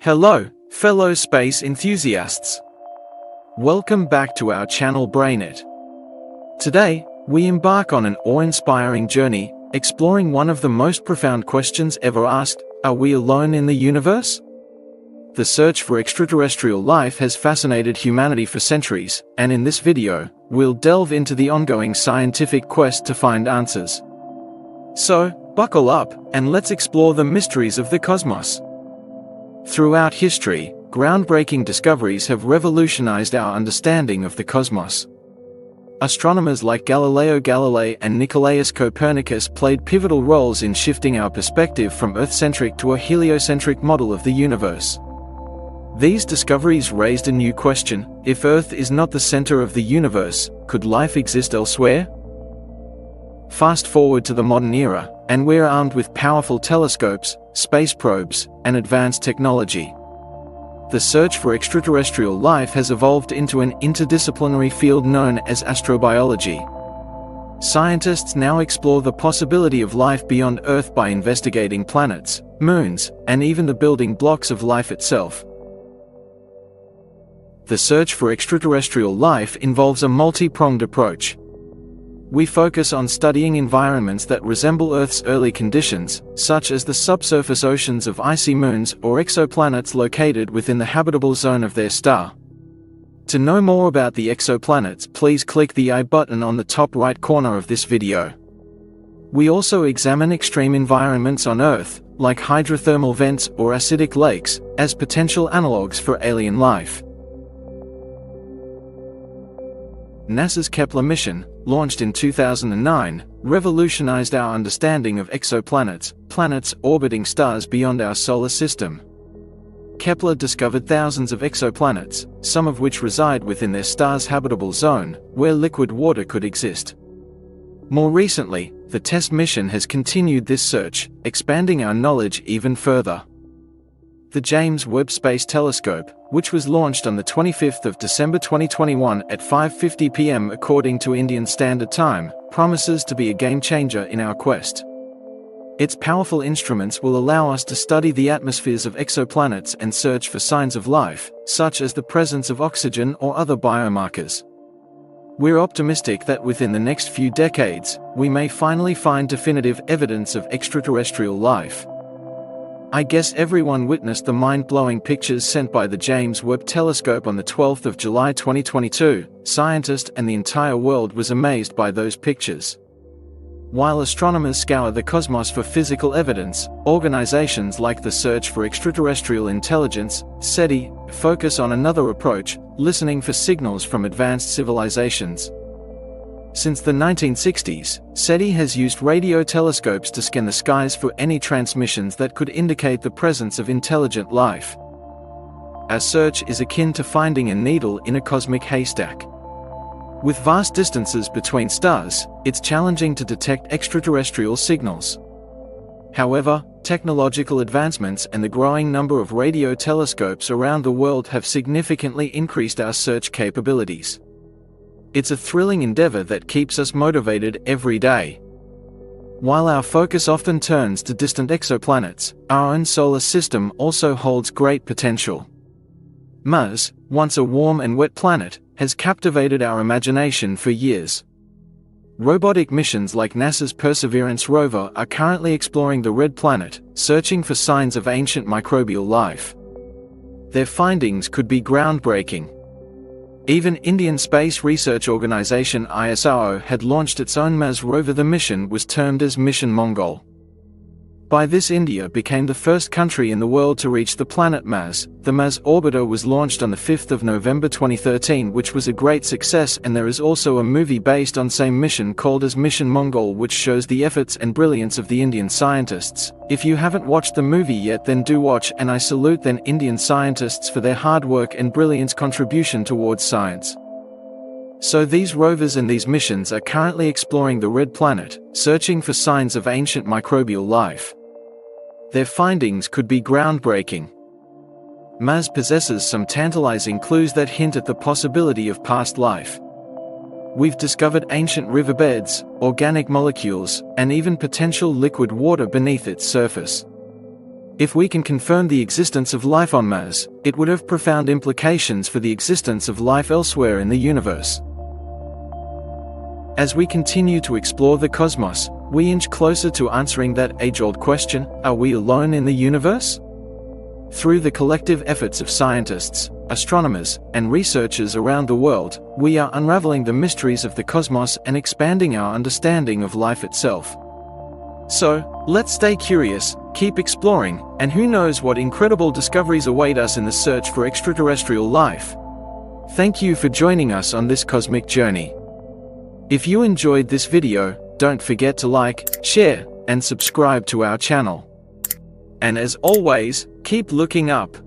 Hello, fellow space enthusiasts. Welcome back to our channel BrainIt. Today, we embark on an awe-inspiring journey, exploring one of the most profound questions ever asked: are we alone in the universe? The search for extraterrestrial life has fascinated humanity for centuries, and in this video, we'll delve into the ongoing scientific quest to find answers. So, buckle up, and let's explore the mysteries of the cosmos. Throughout history, groundbreaking discoveries have revolutionized our understanding of the cosmos. Astronomers like Galileo Galilei and Nicolaus Copernicus played pivotal roles in shifting our perspective from Earth-centric to a heliocentric model of the universe. These discoveries raised a new question: if Earth is not the center of the universe, could life exist elsewhere? Fast forward to the modern era, and we're armed with powerful telescopes, space probes, and advanced technology. The search for extraterrestrial life has evolved into an interdisciplinary field known as astrobiology. Scientists now explore the possibility of life beyond Earth by investigating planets, moons, and even the building blocks of life itself. The search for extraterrestrial life involves a multi-pronged approach. We focus on studying environments that resemble Earth's early conditions, such as the subsurface oceans of icy moons or exoplanets located within the habitable zone of their star. To know more about the exoplanets, please click the I button on the top right corner of this video. We also examine extreme environments on Earth, like hydrothermal vents or acidic lakes, as potential analogues for alien life. NASA's Kepler mission, launched in 2009, revolutionized our understanding of exoplanets, planets orbiting stars beyond our solar system. Kepler discovered thousands of exoplanets, some of which reside within their star's habitable zone, where liquid water could exist. More recently, the TESS mission has continued this search, expanding our knowledge even further. The James Webb Space Telescope, which was launched on the 25th of December 2021 at 5:50 p.m. according to Indian Standard Time, promises to be a game-changer in our quest. Its powerful instruments will allow us to study the atmospheres of exoplanets and search for signs of life, such as the presence of oxygen or other biomarkers. We're optimistic that within the next few decades, we may finally find definitive evidence of extraterrestrial life. I guess everyone witnessed the mind-blowing pictures sent by the James Webb Telescope on the 12th of July 2022. Scientists and the entire world was amazed by those pictures. While astronomers scour the cosmos for physical evidence, organizations like the Search for Extraterrestrial Intelligence, SETI, focus on another approach: listening for signals from advanced civilizations. Since the 1960s, SETI has used radio telescopes to scan the skies for any transmissions that could indicate the presence of intelligent life. Our search is akin to finding a needle in a cosmic haystack. With vast distances between stars, it's challenging to detect extraterrestrial signals. However, technological advancements and the growing number of radio telescopes around the world have significantly increased our search capabilities. It's a thrilling endeavor that keeps us motivated every day. While our focus often turns to distant exoplanets, our own solar system also holds great potential. Mars, once a warm and wet planet, has captivated our imagination for years. Robotic missions like NASA's Perseverance rover are currently exploring the red planet, searching for signs of ancient microbial life. Their findings could be groundbreaking. Even Indian Space Research Organisation ISRO had launched its own Mars rover. The mission was termed as Mission Mongol. By this, India became the first country in the world to reach the planet Mars. The Mars orbiter was launched on the 5th of November 2013, which was a great success, and there is also a movie based on same mission called as Mission Mongol, which shows the efforts and brilliance of the Indian scientists. If you haven't watched the movie yet, then do watch, and I salute the Indian scientists for their hard work and brilliant contribution towards science. So these rovers and these missions are currently exploring the red planet, searching for signs of ancient microbial life. Their findings could be groundbreaking. Mars possesses some tantalizing clues that hint at the possibility of past life. We've discovered ancient riverbeds, organic molecules, and even potential liquid water beneath its surface. If we can confirm the existence of life on Mars, it would have profound implications for the existence of life elsewhere in the universe. As we continue to explore the cosmos, we inch closer to answering that age-old question, are we alone in the universe? Through the collective efforts of scientists, astronomers, and researchers around the world, we are unraveling the mysteries of the cosmos and expanding our understanding of life itself. So, let's stay curious, keep exploring, and who knows what incredible discoveries await us in the search for extraterrestrial life. Thank you for joining us on this cosmic journey. If you enjoyed this video, don't forget to like, share, and subscribe to our channel. And as always, keep looking up.